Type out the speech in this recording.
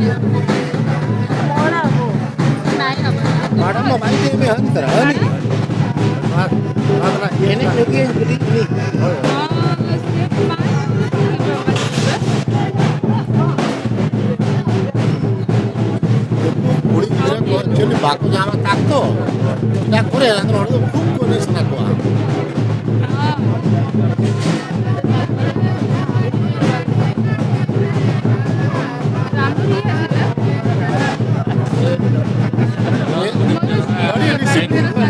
뭐라고? naik apa? Madam mau main game ya gitu kan? Mana ini lagi yang jadi ini. Oh, setiap Budi kira kau actually baku nyama takto. Tidak kure yang orang itu kuku nih sana gua. Very discipline.